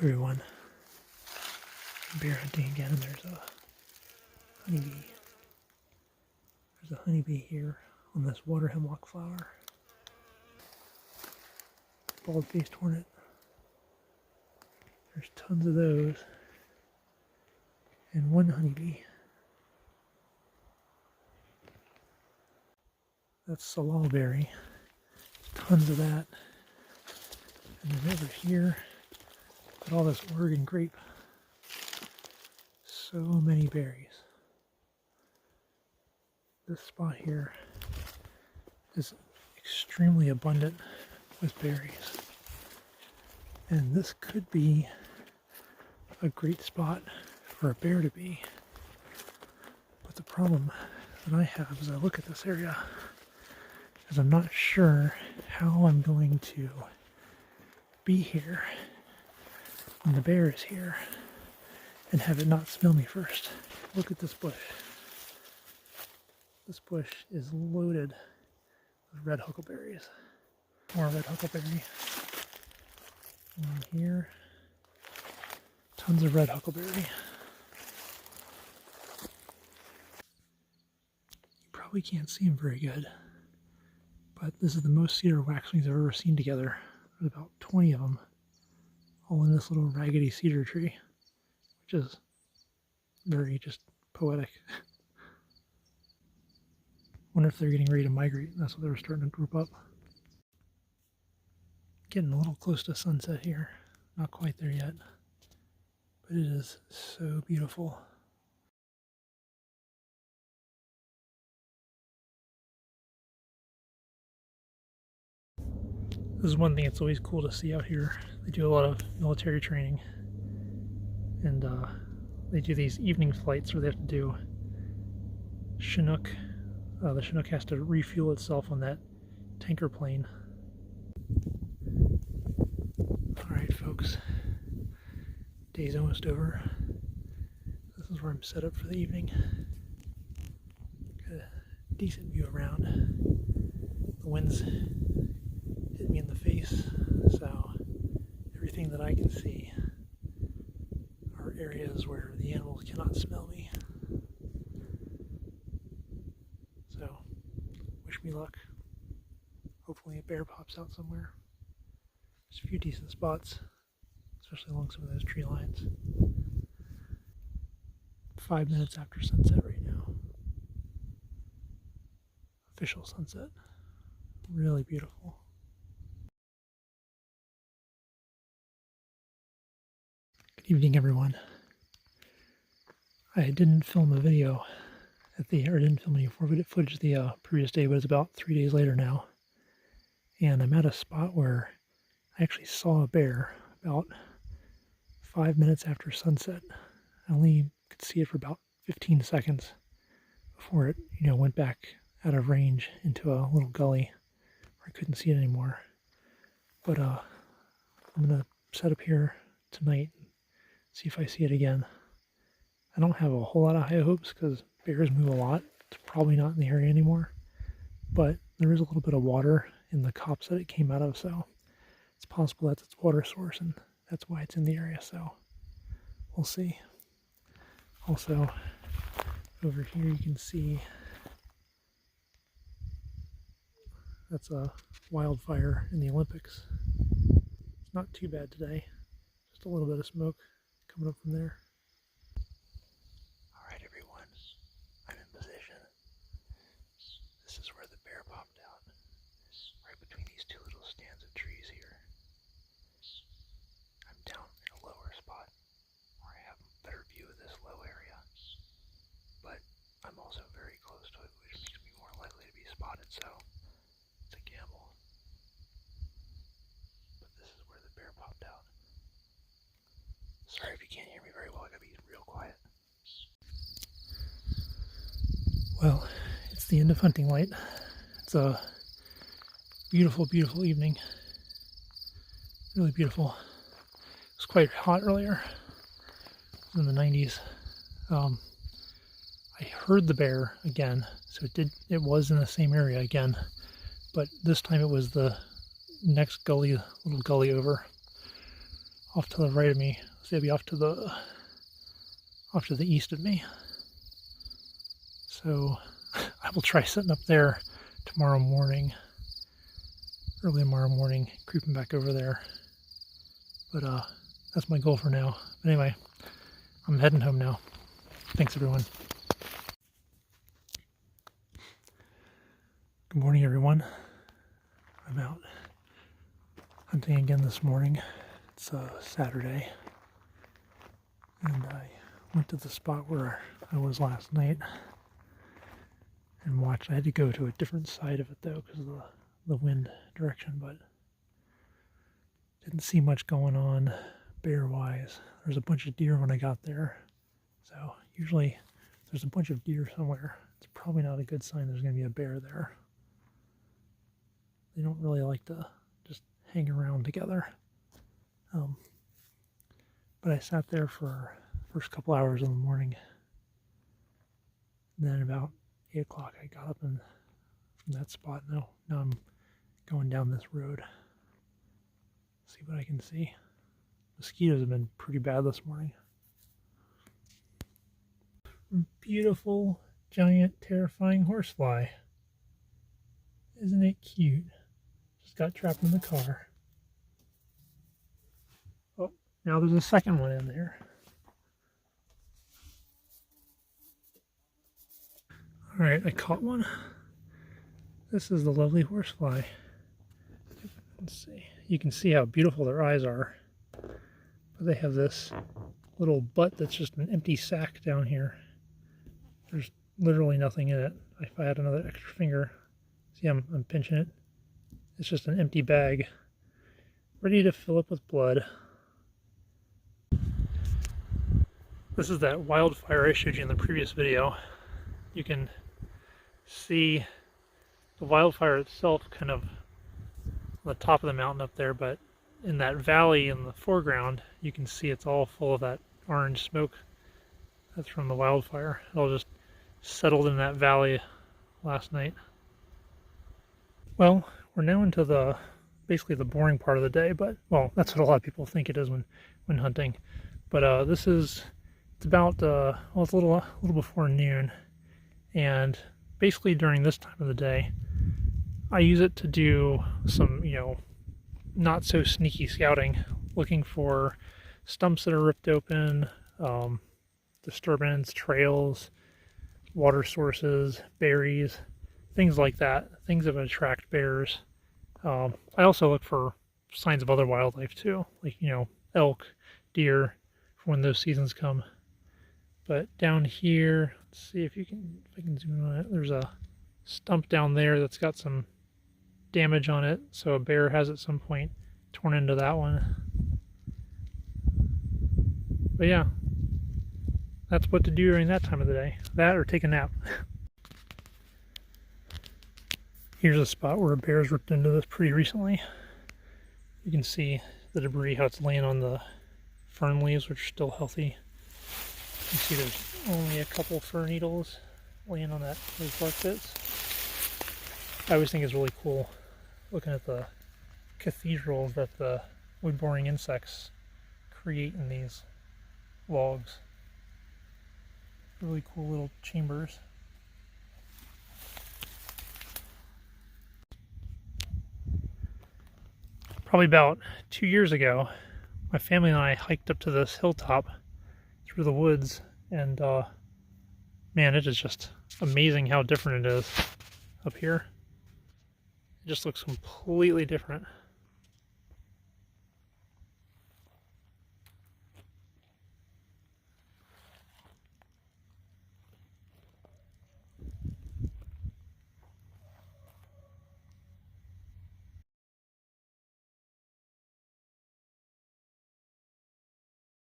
Everyone, bear hunting again, and there's a honeybee. There's a honeybee here on this water hemlock flower. Bald-faced hornet. There's tons of those. And one honeybee. That's salal tons of that. And then over here, got all this Oregon grape. So many berries. This spot here is extremely abundant with berries. And this could be a great spot for a bear to be. But the problem that I have as I look at this area is I'm not sure how I'm going to be here when the bear is here and have it not smell me first. Look at this bush. This bush is loaded with red huckleberries. More red huckleberry. And here, tons of red huckleberry. You probably can't see them very good, but this is the most cedar waxwings I've ever seen together. There's about 20 of them, all in this little raggedy cedar tree, which is very just poetic. Wonder if they're getting ready to migrate. That's what they were starting to group up. Getting a little close to sunset here. Not quite there yet, but it is so beautiful. This is one thing that's always cool to see out here. They do a lot of military training, and they do these evening flights where they have to do Chinook. The Chinook has to refuel itself on that tanker plane. Alright folks, day's almost over. This is where I'm set up for the evening. Got a decent view around. The wind's hit me in the face, so everything that I can see are areas where the animals cannot smell me. So, wish me luck. Hopefully a bear pops out somewhere. There's a few decent spots, especially along some of those tree lines. 5 minutes after sunset right now. Official sunset. Really beautiful. Good evening, everyone. I didn't film a video didn't film any footage the previous day, but it's about 3 days later now. And I'm at a spot where I actually saw a bear about 5 minutes after sunset. I only could see it for about 15 seconds before it, went back out of range into a little gully where I couldn't see it anymore. But I'm gonna set up here tonight and see if I see it again. I don't have a whole lot of high hopes because bears move a lot. It's probably not in the area anymore, but there is a little bit of water in the copse that it came out of, so it's possible that's its water source and that's why it's in the area, so we'll see. Also, over here you can see that's a wildfire in the Olympics. It's not too bad today, just a little bit of smoke coming up from there. Alright everyone, I'm in position. This is where the bear popped out, right between these two little stands of trees here. I'm down in a lower spot where I have a better view of this low area, but I'm also very close to it, which makes me more likely to be spotted, so it's a gamble. But this is where the bear popped out. Sorry if you can't hear me very well, I gotta be real quiet. Well, it's the end of hunting light. It's a beautiful, beautiful evening. Really beautiful. It was quite hot earlier. It was in the 90s. I heard the bear again, so it was in the same area again, but this time it was the next little gully over off to the right of me. So they'll be off to the east of me. So I will try sitting up there tomorrow morning, early tomorrow morning, creeping back over there. But that's my goal for now. But anyway, I'm heading home now. Thanks, everyone. Good morning, everyone. I'm out hunting again this morning. It's Saturday, and I went to the spot where I was last night and watched. I had to go to a different side of it though because of the wind direction, but didn't see much going on bear-wise. There's a bunch of deer when I got there, so usually there's a bunch of deer somewhere. It's probably not a good sign there's going to be a bear there. They don't really like to just hang around together. But I sat there for the first couple hours in the morning. And then about 8 o'clock I got up from that spot. Now I'm going down this road. See what I can see. Mosquitoes have been pretty bad this morning. Beautiful, giant, terrifying horsefly. Isn't it cute? Just got trapped in the car. Oh, now there's a second one in there. Alright, I caught one. This is the lovely horsefly. Let's see. You can see how beautiful their eyes are. But they have this little butt that's just an empty sack down here. There's literally nothing in it. If I had another extra finger, see, I'm pinching it. It's just an empty bag, ready to fill up with blood. This is that wildfire I showed you in the previous video. You can see the wildfire itself kind of on the top of the mountain up there, but in that valley in the foreground, you can see it's all full of that orange smoke. That's from the wildfire. It all just settled in that valley last night. Well, we're now into basically the boring part of the day, but, well, that's what a lot of people think it is when hunting. But it's about, well, it's a little before noon, and basically during this time of the day, I use it to do some, not so sneaky scouting, looking for stumps that are ripped open, disturbance, trails, water sources, berries, things like that, things that would attract bears. I also look for signs of other wildlife too, like, elk, deer, for when those seasons come. But down here, let's see if I can zoom in on it. There's a stump down there that's got some damage on it, so a bear has at some point torn into that one. But yeah, that's what to do during that time of the day. That or take a nap. Here's a spot where a bear's ripped into this pretty recently. You can see the debris, how it's laying on the fern leaves, which are still healthy. You can see there's only a couple fir needles laying on those bark bits. I always think it's really cool looking at the cathedrals that the wood-boring insects create in these logs. Really cool little chambers. Probably about 2 years ago, my family and I hiked up to this hilltop through the woods, and man, it is just amazing how different it is up here. It just looks completely different.